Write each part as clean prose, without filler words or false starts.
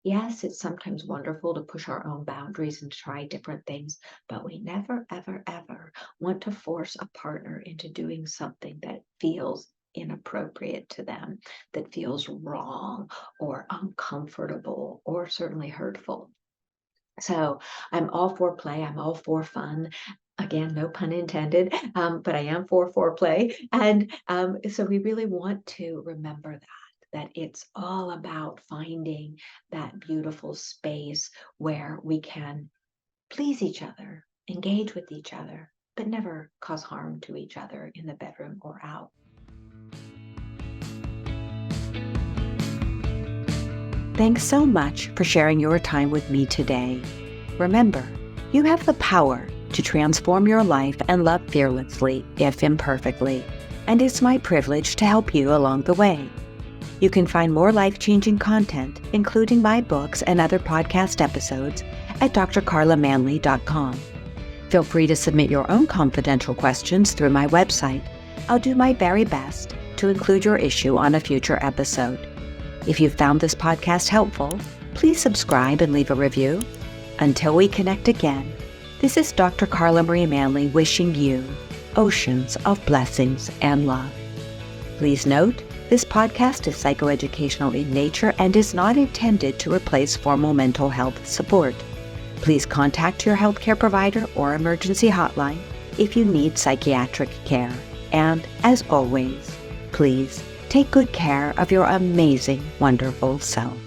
Yes, it's sometimes wonderful to push our own boundaries and try different things, but we never, ever, ever want to force a partner into doing something that feels inappropriate to them, that feels wrong or uncomfortable or certainly hurtful. So I'm all for play. I'm all for fun. Again, no pun intended, but I am for foreplay. And so we really want to remember that it's all about finding that beautiful space where we can please each other, engage with each other, but never cause harm to each other in the bedroom or out. Thanks so much for sharing your time with me today. Remember, you have the power to transform your life and love fearlessly, if imperfectly, and it's my privilege to help you along the way. You can find more life-changing content, including my books and other podcast episodes, at drcarlamanley.com. Feel free to submit your own confidential questions through my website. I'll do my very best to include your issue on a future episode. If you found this podcast helpful, please subscribe and leave a review. Until we connect again, this is Dr. Carla Marie Manley wishing you oceans of blessings and love. Please note, this podcast is psychoeducational in nature and is not intended to replace formal mental health support. Please contact your healthcare provider or emergency hotline if you need psychiatric care. And as always, please take good care of your amazing, wonderful self.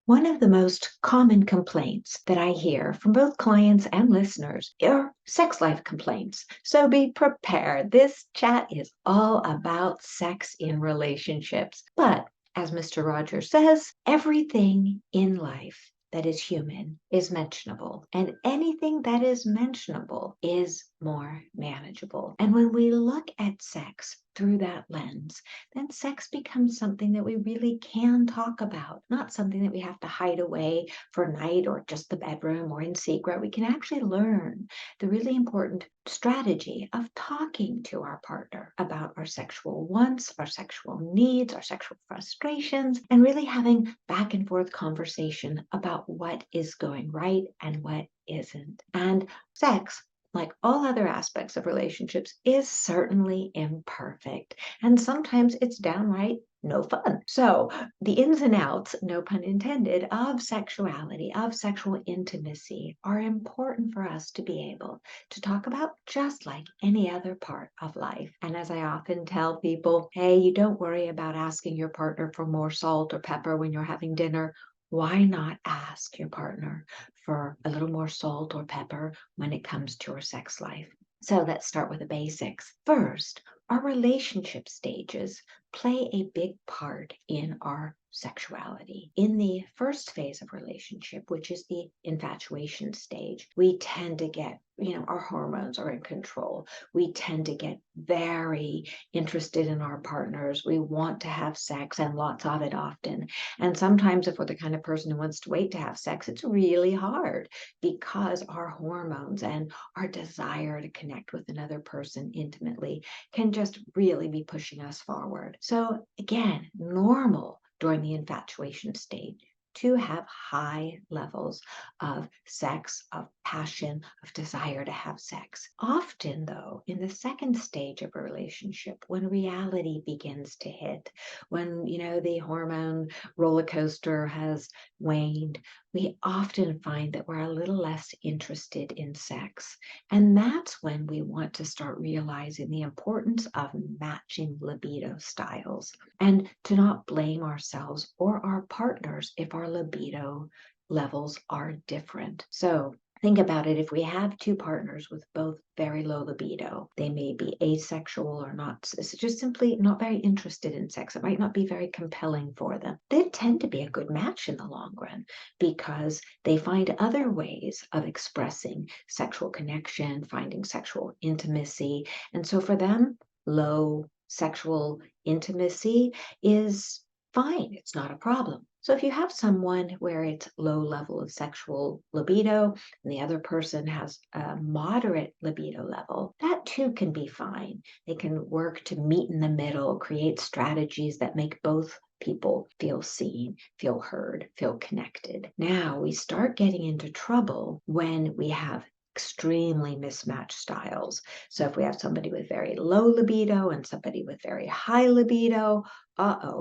One of the most common complaints that I hear from both clients and listeners are sex life complaints. So be prepared. This chat is all about sex in relationships. But as Mr. Rogers says, everything in life that is human is mentionable, and anything that is mentionable is more manageable. And when we look at sex through that lens, then sex becomes something that we really can talk about, not something that we have to hide away for a night or just the bedroom or in secret. We can actually learn the really important strategy of talking to our partner about our sexual wants, our sexual needs, our sexual frustrations, and really having back and forth conversation about what is going right and what isn't. And sex, like all other aspects of relationships, is certainly imperfect. And sometimes it's downright no fun. So the ins and outs, no pun intended, of sexuality, of sexual intimacy are important for us to be able to talk about just like any other part of life. And as I often tell people, hey, you don't worry about asking your partner for more salt or pepper when you're having dinner. Why not ask your partner for a little more salt or pepper when it comes to your sex life? So let's start with the basics. First, our relationship stages play a big part in our sexuality. In the first phase of relationship, which is the infatuation stage, we tend to get, our hormones are in control. We tend to get very interested in our partners. We want to have sex and lots of it often. And sometimes, if we're the kind of person who wants to wait to have sex, it's really hard because our hormones and our desire to connect with another person intimately can just really be pushing us forward. So again, normal during the infatuation stage to have high levels of sex, of passion, of desire to have sex. Often, though, in the second stage of a relationship, when reality begins to hit, when, the hormone roller coaster has waned, we often find that we're a little less interested in sex. And that's when we want to start realizing the importance of matching libido styles and to not blame ourselves or our partners if our libido levels are different. So think about it. If we have two partners with both very low libido, they may be asexual or not, just simply not very interested in sex. It might not be very compelling for them. They tend to be a good match in the long run because they find other ways of expressing sexual connection, finding sexual intimacy. And so for them, low sexual intimacy is fine. It's not a problem. So if you have someone where it's low level of sexual libido and the other person has a moderate libido level, that too can be fine. They can work to meet in the middle, create strategies that make both people feel seen, feel heard, feel connected. Now we start getting into trouble when we have extremely mismatched styles. So if we have somebody with very low libido and somebody with very high libido,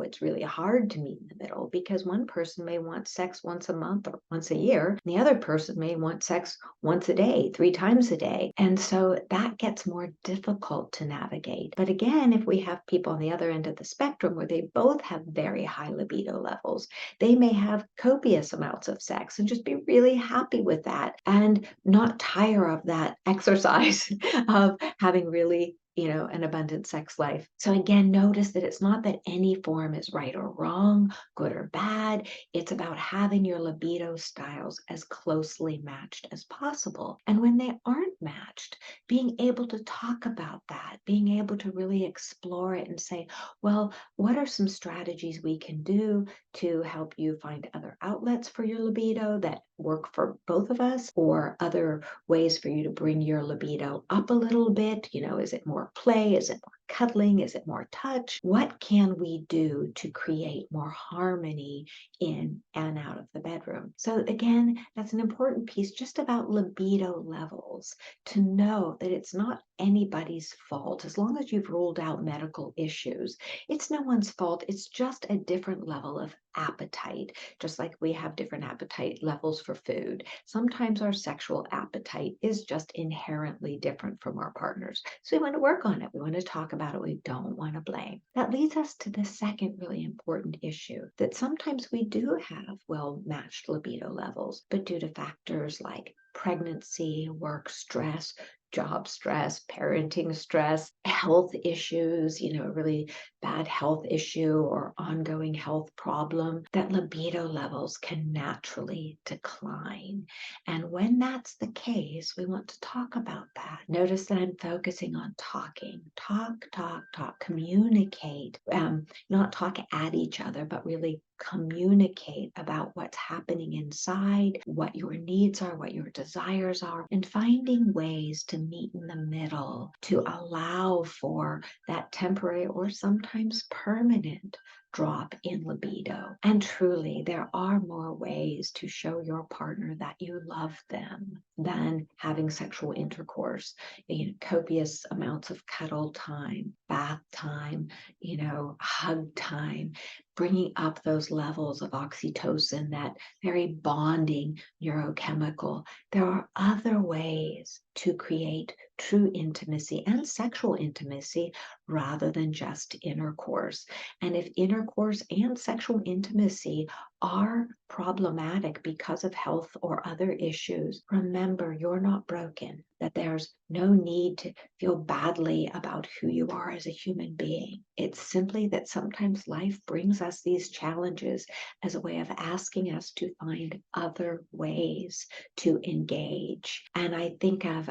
it's really hard to meet in the middle because one person may want sex once a month or once a year, and the other person may want sex once a day, 3 times a day. And so that gets more difficult to navigate. But again, if we have people on the other end of the spectrum where they both have very high libido levels, they may have copious amounts of sex and just be really happy with that and not tire of that exercise of having really an abundant sex life. So again, notice that it's not that any form is right or wrong, good or bad. It's about having your libido styles as closely matched as possible. And when they aren't matched, being able to talk about that, being able to really explore it and say, well, what are some strategies we can do to help you find other outlets for your libido that work for both of us, or other ways for you to bring your libido up a little bit? Is it more play? Is it more cuddling? Is it more touch? What can we do to create more harmony in and out of the bedroom? So again, that's an important piece just about libido levels, to know that it's not anybody's fault. As long as you've ruled out medical issues, it's no one's fault. It's just a different level of appetite, just like we have different appetite levels for food. Sometimes our sexual appetite is just inherently different from our partners. So we want to work on it. We want to talk about it. We don't want to blame. That leads us to the second really important issue, that sometimes we do have well-matched libido levels, but due to factors like pregnancy, work stress, job stress, parenting stress, health issues, a really bad health issue or ongoing health problem, that libido levels can naturally decline. And when that's the case, we want to talk about that. Notice that I'm focusing on talking. Talk, talk, talk, communicate, not talk at each other, but really communicate about what's happening inside, what your needs are, what your desires are, and finding ways to meet in the middle to allow for that temporary or sometimes permanent drop in libido. And truly, there are more ways to show your partner that you love them than having sexual intercourse, copious amounts of cuddle time, bath time, hug time, bringing up those levels of oxytocin, that very bonding neurochemical. There are other ways to create true intimacy and sexual intimacy rather than just intercourse. And if intercourse and sexual intimacy are problematic because of health or other issues, remember you're not broken, that there's no need to feel badly about who you are as a human being. It's simply that sometimes life brings us these challenges as a way of asking us to find other ways to engage. And I think of,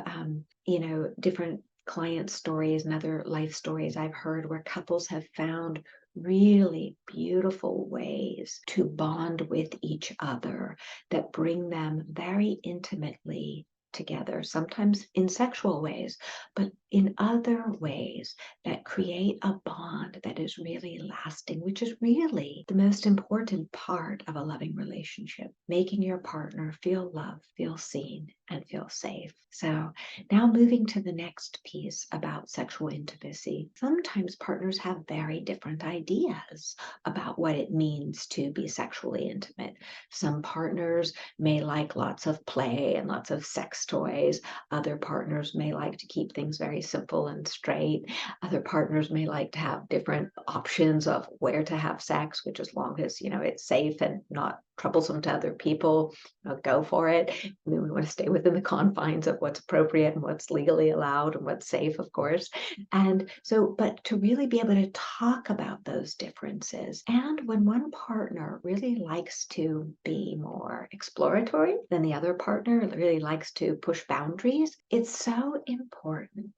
different client stories and other life stories I've heard where couples have found really beautiful ways to bond with each other that bring them very intimately together, sometimes in sexual ways, but in other ways that create a bond that is really lasting, which is really the most important part of a loving relationship, making your partner feel loved, feel seen, and feel safe. So now moving to the next piece about sexual intimacy. Sometimes partners have very different ideas about what it means to be sexually intimate. Some partners may like lots of play and lots of sex toys. Other partners may like to keep things very simple and straight. Other partners may like to have different options of where to have sex, which as long as, it's safe and not troublesome to other people, go for it. And then we want to stay within the confines of what's appropriate and what's legally allowed and what's safe, of course. And so, but to really be able to talk about those differences. And when one partner really likes to be more exploratory than the other partner really likes to push boundaries, it's so important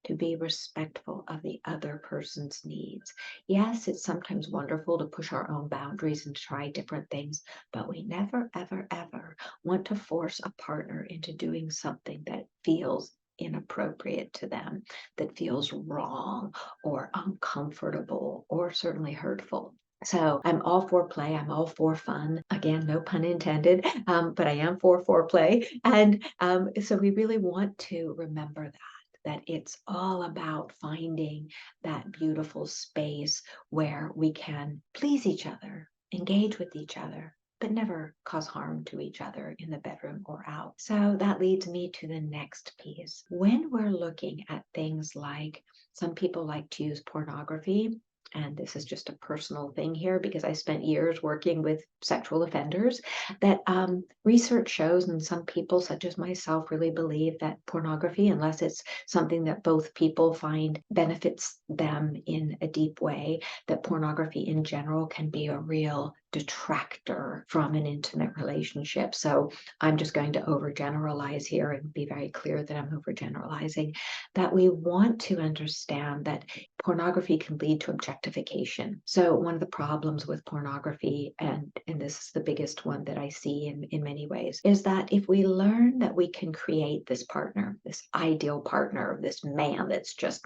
to be respectful of the other person's needs. Yes, it's sometimes wonderful to push our own boundaries and try different things, but we never, ever, ever want to force a partner into doing something that feels inappropriate to them, that feels wrong or uncomfortable or certainly hurtful. So I'm all for play. I'm all for fun. Again, no pun intended, but I am for foreplay. And so we really want to remember that it's all about finding that beautiful space where we can please each other, engage with each other, but never cause harm to each other in the bedroom or out. So that leads me to the next piece. When we're looking at things like, some people like to use pornography, and this is just a personal thing here because I spent years working with sexual offenders, that research shows, and some people, such as myself, really believe that pornography, unless it's something that both people find benefits them in a deep way, that pornography in general can be a real detractor from an intimate relationship. So I'm just going to overgeneralize here and be very clear that I'm overgeneralizing, that we want to understand that pornography can lead to objectification. So one of the problems with pornography, and this is the biggest one that I see in many ways, is that if we learn that we can create this partner, this ideal partner, this man that's just,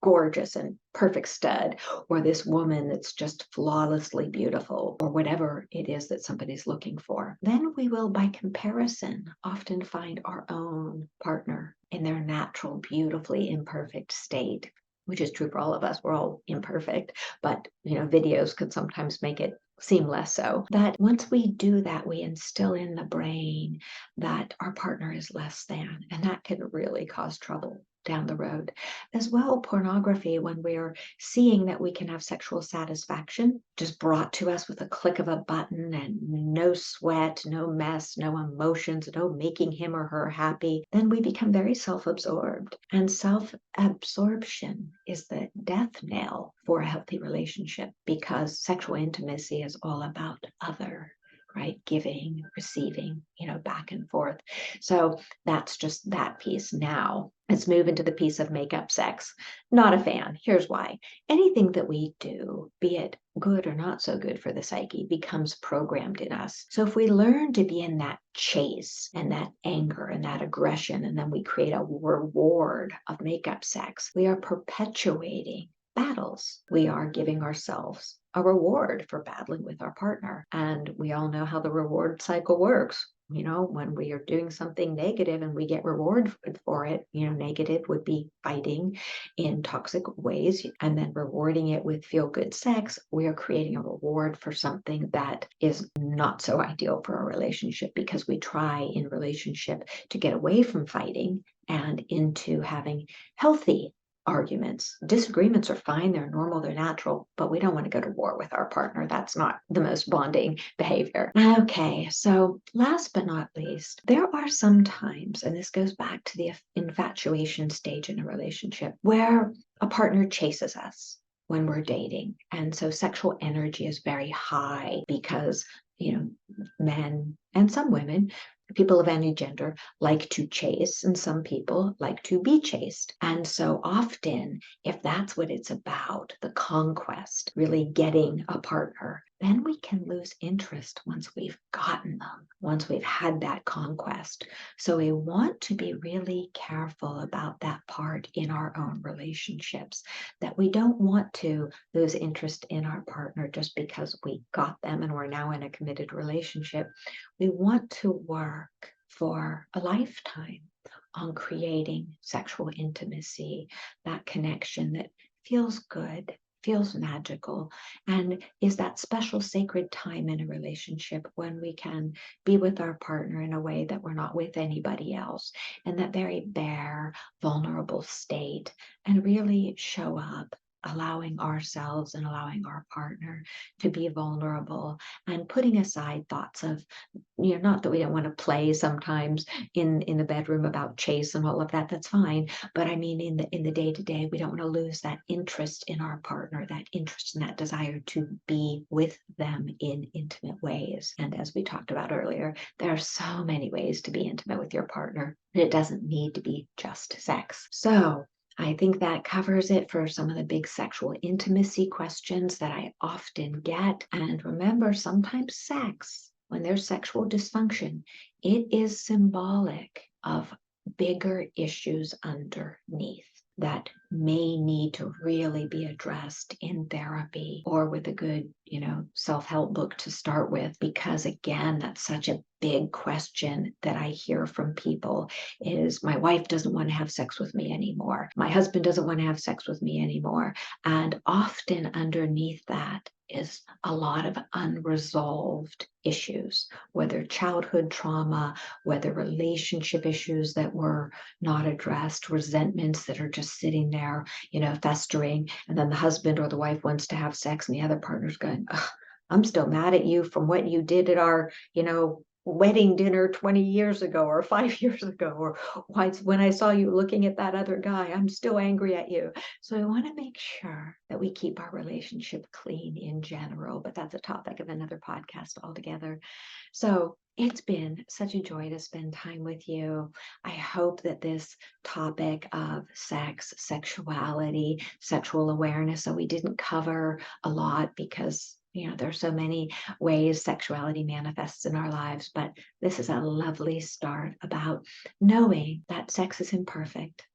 gorgeous and perfect stud, or this woman that's just flawlessly beautiful, or whatever it is that somebody's looking for, then we will, by comparison, often find our own partner in their natural, beautifully imperfect state, which is true for all of us. We're all imperfect, but videos could sometimes make it seem less so. That once we do that, we instill in the brain that our partner is less than, and that can really cause trouble down the road. As well, pornography, when we're seeing that we can have sexual satisfaction just brought to us with a click of a button and no sweat, no mess, no emotions, no making him or her happy, then we become very self-absorbed. And self-absorption is the death knell for a healthy relationship, because sexual intimacy is all about other, right? Giving, receiving, back and forth. So that's just that piece. Now, let's move into the piece of makeup sex. Not a fan. Here's why. Anything that we do, be it good or not so good for the psyche, becomes programmed in us. So if we learn to be in that chase and that anger and that aggression, and then we create a reward of makeup sex, we are perpetuating battles. We are giving ourselves a reward for battling with our partner. And we all know how the reward cycle works. When we are doing something negative and we get reward for it, negative would be fighting in toxic ways, and then rewarding it with feel good sex, we are creating a reward for something that is not so ideal for a relationship, because we try in relationship to get away from fighting and into having healthy arguments. Disagreements are fine, they're normal, they're natural, but we don't want to go to war with our partner. That's not the most bonding behavior. Okay, so last but not least, there are some times, and this goes back to the infatuation stage in a relationship, where a partner chases us when we're dating. And so sexual energy is very high because, men and some women, people of any gender, like to chase, and some people like to be chased. And so often, if that's what it's about, the conquest, really getting a partner, then we can lose interest once we've gotten them, once we've had that conquest. So we want to be really careful about that part in our own relationships, that we don't want to lose interest in our partner just because we got them and we're now in a committed relationship. We want to work for a lifetime on creating sexual intimacy, that connection that feels good, feels magical, and is that special sacred time in a relationship when we can be with our partner in a way that we're not with anybody else, and that very bare, vulnerable state, and really show up, allowing ourselves and allowing our partner to be vulnerable, and putting aside thoughts of, not that we don't want to play sometimes in the bedroom about chase and all of that, that's fine, but I mean in the day to day, we don't want to lose that interest in our partner, that interest and that desire to be with them in intimate ways. And as we talked about earlier, there are so many ways to be intimate with your partner, and it doesn't need to be just sex. So I think that covers it for some of the big sexual intimacy questions that I often get. And remember, sometimes sex, when there's sexual dysfunction, it is symbolic of bigger issues underneath that may need to really be addressed in therapy or with a good, self-help book to start with. Because again, that's such a big question that I hear from people is my wife doesn't want to have sex with me anymore. My husband doesn't want to have sex with me anymore. And often underneath that is a lot of unresolved issues, whether childhood trauma, whether relationship issues that were not addressed, resentments that are just sitting there, festering. And then the husband or the wife wants to have sex and the other partner's going, I'm still mad at you from what you did at our, wedding dinner 20 years ago or 5 years ago, or when I saw you looking at that other guy, I'm still angry at you. So I want to make sure that we keep our relationship clean in general, but that's a topic of another podcast altogether. So it's been such a joy to spend time with you. I hope that this topic of sex, sexuality, sexual awareness, so we didn't cover a lot because there's so many ways sexuality manifests in our lives, but this is a lovely start about knowing that sex is imperfect,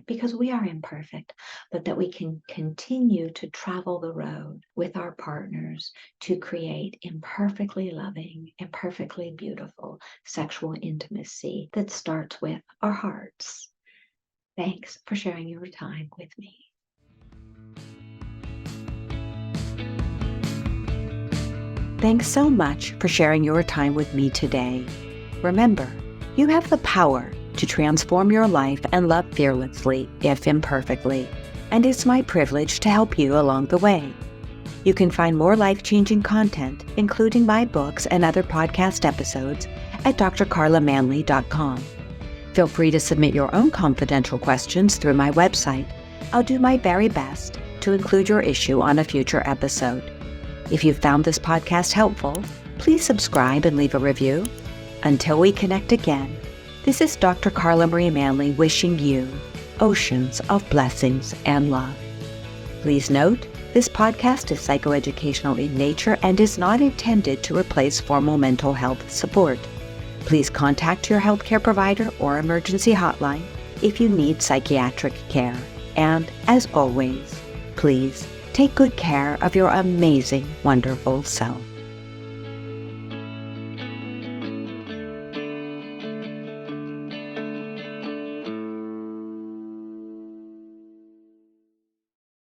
because we are imperfect, but that we can continue to travel the road with our partners to create imperfectly loving, imperfectly beautiful sexual intimacy that starts with our hearts. Thanks for sharing your time with me. Thanks so much for sharing your time with me today. Remember, you have the power to transform your life and love fearlessly, if imperfectly, and it's my privilege to help you along the way. You can find more life-changing content, including my books and other podcast episodes, at drcarlamanley.com. Feel free to submit your own confidential questions through my website. I'll do my very best to include your issue on a future episode. If you found this podcast helpful, please subscribe and leave a review. Until we connect again, this is Dr. Carla Marie Manley wishing you oceans of blessings and love. Please note, this podcast is psychoeducational in nature and is not intended to replace formal mental health support. Please contact your healthcare provider or emergency hotline if you need psychiatric care. And as always, please take good care of your amazing, wonderful self.